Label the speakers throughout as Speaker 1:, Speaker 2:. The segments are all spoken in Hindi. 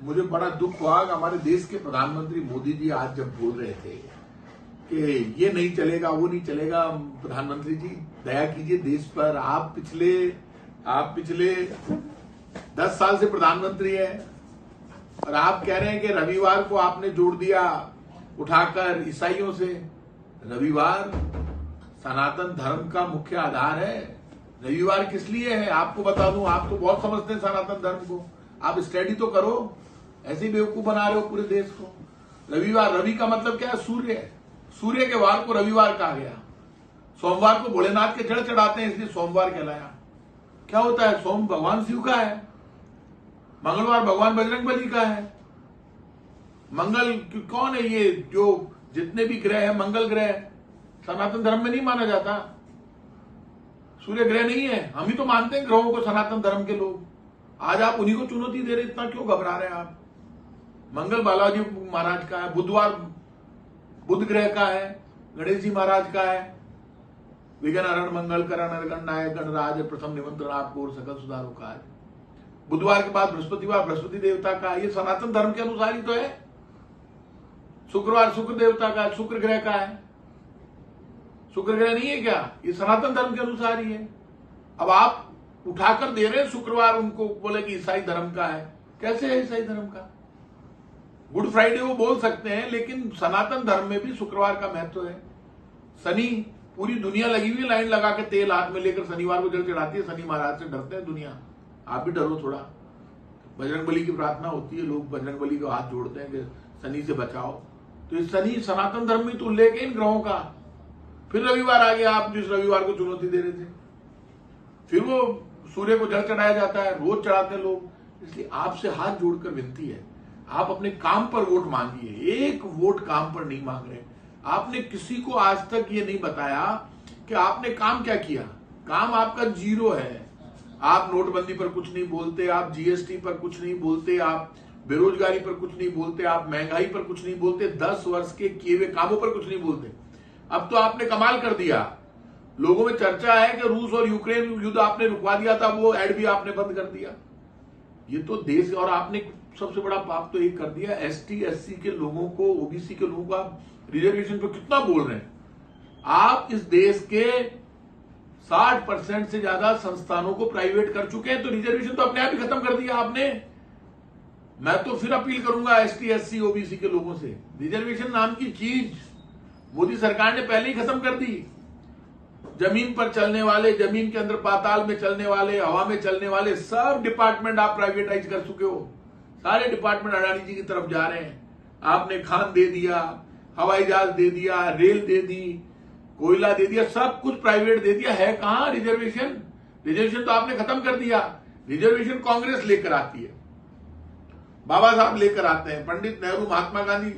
Speaker 1: मुझे बड़ा दुख हुआ कि हमारे देश के प्रधानमंत्री मोदी जी आज जब बोल रहे थे कि ये नहीं चलेगा वो नहीं चलेगा। प्रधानमंत्री जी दया कीजिए देश पर। आप पिछले 10 साल से प्रधानमंत्री हैं और आप कह रहे हैं कि रविवार को आपने जोड़ दिया उठाकर ईसाइयों से। रविवार सनातन धर्म का मुख्य आधार है। रविवार किस लिए है आपको बता दूं। आप तो बहुत समझते हैं सनातन धर्म को, आप स्टडी तो करो। ऐसे ही बेवकूफ बना रहे हो पूरे देश को। रविवार, रवि का मतलब क्या है? सूर्य। सूर्य के वार को रविवार कहा गया। सोमवार को भोलेनाथ के जड़ चढ़ाते हैं इसलिए सोमवार कहलाया। क्या होता है? सोम भगवान शिव का है, मंगलवार भगवान बजरंगबली का है। मंगल कौन है? ये जो जितने भी ग्रह है मंगल ग्रह सनातन धर्म में नहीं माना जाता। सूर्य ग्रह नहीं है। हम ही तो मानते हैं ग्रहों को सनातन धर्म के लोग। आज आप उन्हीं को चुनौती दे रहे, इतना क्यों घबरा रहे हैं आप? मंगल बालाजी महाराज का है, बुधवार बुध ग्रह का है, गणेश जी महाराज का है। विघ्न हरण मंगल करण गणनायक गणराज प्रथम निमंत्रण आपको और सकल सुधारों का है। बुधवार के बाद बृहस्पतिवार बृहस्पति देवता का। ये सनातन धर्म के अनुसार ही तो है। शुक्रवार शुक्र देवता का, शुक्र ग्रह का है। शुक्र ग्रह नहीं है क्या? ये सनातन धर्म के अनुसार ही है। अब आप उठाकर दे रहे हैं शुक्रवार उनको, बोले कि ईसाई धर्म का है। कैसे है ईसाई धर्म का? गुड फ्राइडे वो बोल सकते हैं, लेकिन सनातन धर्म में भी शुक्रवार का महत्व है। शनि, पूरी दुनिया लगी हुई लाइन लगा के तेल हाथ में लेकर शनिवार को जल चढ़ाती है। शनि महाराज से डरते हैं दुनिया। आप भी डरो थोड़ा। बजरंगबली की प्रार्थना होती है, लोग बजरंगबली को हाथ जोड़ते हैं कि शनि से बचाओ। तो इस शनि सनातन धर्म में तो उल्लेख है इन ग्रहों का। फिर रविवार आ गया, आप जिस रविवार को चुनौती दे रहे थे। फिर वो सूर्य को जल चढ़ाया जाता है, रोज चढ़ाते हैं लोग। इसलिए आपसे हाथ जोड़कर विनती है, आप अपने काम पर वोट मांगिए। एक वोट काम पर नहीं मांग रहे। आपने किसी को आज तक ये नहीं बताया कि आपने काम क्या किया। काम आपका जीरो है। आप नोटबंदी पर कुछ नहीं बोलते, आप जीएसटी पर कुछ नहीं बोलते, आप बेरोजगारी पर कुछ नहीं बोलते, आप महंगाई पर कुछ नहीं बोलते, 10 वर्ष के किए हुए कामों पर कुछ नहीं बोलते। अब तो आपने कमाल कर दिया। लोगों में चर्चा है कि रूस और यूक्रेन युद्ध आपने रुकवा दिया था, वो ऐड भी आपने बंद कर दिया। ये तो देश, और आपने सबसे बड़ा पाप तो एक कर दिया, एसटी एससी के लोगों को, ओबीसी के लोगों को आप रिजर्वेशन पर कितना बोल रहे हैं। आप इस देश के 60% से ज्यादा संस्थानों को प्राइवेट कर चुके हैं, तो रिजर्वेशन तो अपने आप ही खत्म कर दिया आपने। मैं तो फिर अपील करूंगा एसटी एससी ओबीसी के लोगों से, रिजर्वेशन नाम की चीज मोदी सरकार ने पहले ही खत्म कर दी। जमीन पर चलने वाले, जमीन के अंदर पाताल में चलने वाले, हवा में चलने वाले सब डिपार्टमेंट आप प्राइवेटाइज कर चुके हो। सारे डिपार्टमेंट अडानी जी की तरफ जा रहे हैं। आपने खान दे दिया, हवाई जहाज दे दिया, रेल दे दी, कोयला दे दिया, सब कुछ प्राइवेट दे दिया। है कहां रिजर्वेशन? रिजर्वेशन तो आपने खत्म कर दिया। रिजर्वेशन कांग्रेस लेकर आती है, बाबा साहब लेकर आते हैं, पंडित नेहरू महात्मा गांधी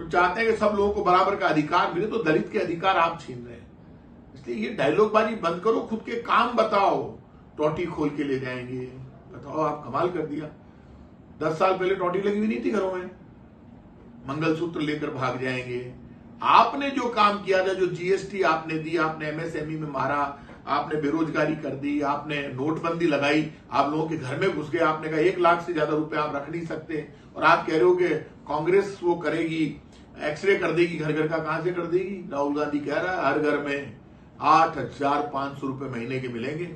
Speaker 1: चाहते हैं कि सब लोगों को बराबर का अधिकार मिले, तो दलित के अधिकार आप छीन रहे हैं। इसलिए ये डायलॉगबाजी बंद करो, खुद के काम बताओ। टोटी खोल के ले जाएंगे, बताओ। आप कमाल कर दिया। 10 साल पहले टोटी लगी हुई नहीं थी घरों में, मंगलसूत्र लेकर भाग जाएंगे। आपने जो काम किया था, जो जीएसटी आपने दी, आपने एमएसएमई में मारा, आपने बेरोजगारी कर दी, आपने नोटबंदी लगाई, आप लोगों के घर में घुस गए। आपने कहा 1 लाख से ज्यादा रुपए आप रख नहीं सकते, और आप कह रहे हो कि कांग्रेस वो करेगी, एक्सरे कर देगी घर घर का। कहां से कर देगी? राहुल गांधी कह रहा है हर घर में 8,500 रुपए महीने के मिलेंगे।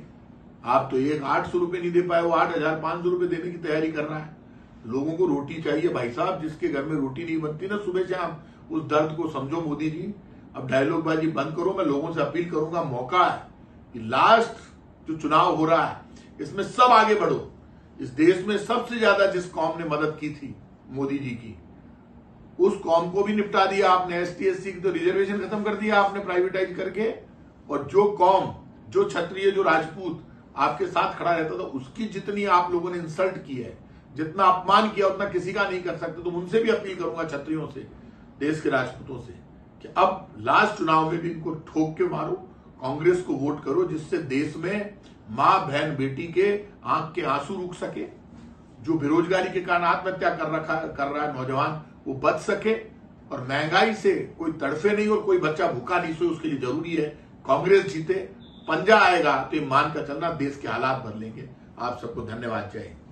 Speaker 1: आप तो 800 रुपए नहीं दे पाए, वो 8,500 रुपए देने की तैयारी कर रहा है। लोगों को रोटी चाहिए भाई साहब। जिसके घर में रोटी नहीं बनती ना सुबह शाम, उस दर्द को समझो मोदी जी। अब डायलॉगबाजी बंद करो। मैं लोगों से अपील करूंगा, मौका है कि लास्ट जो चुनाव हो रहा है इसमें सब आगे बढ़ो। इस देश में सबसे ज्यादा जिस कौम ने मदद की थी मोदी जी की, उस कौम को भी निपटा दिया आपने। एसटी एससी की तो रिजर्वेशन खत्म कर दिया आपने प्राइवेटाइज करके। और जो कौम, जो क्षत्रिय, जो राजपूत आपके साथ खड़ा रहता था, उसकी जितनी आप लोगों ने इंसल्ट की है, जितना अपमान किया, उतना किसी का नहीं कर सकते। तो उनसे भी अपील करूंगा, क्षत्रियों से, देश के राजपूतों से, कि अब लास्ट चुनाव में भी इनको ठोक के मारो, कांग्रेस को वोट करो, जिससे देश में मां बहन बेटी के आंख के आंसू रुक सके। जो बेरोजगारी के कारण आत्महत्या कर रहा है नौजवान, वो बच सके, और महंगाई से कोई तड़फे नहीं और कोई बच्चा भूखा नहीं सोए। उसके लिए जरूरी है कांग्रेस जीते। पंजा आएगा तो ये मान कर चलना, देश के हालात बदलेंगे। आप सबको धन्यवाद। जय हिंद।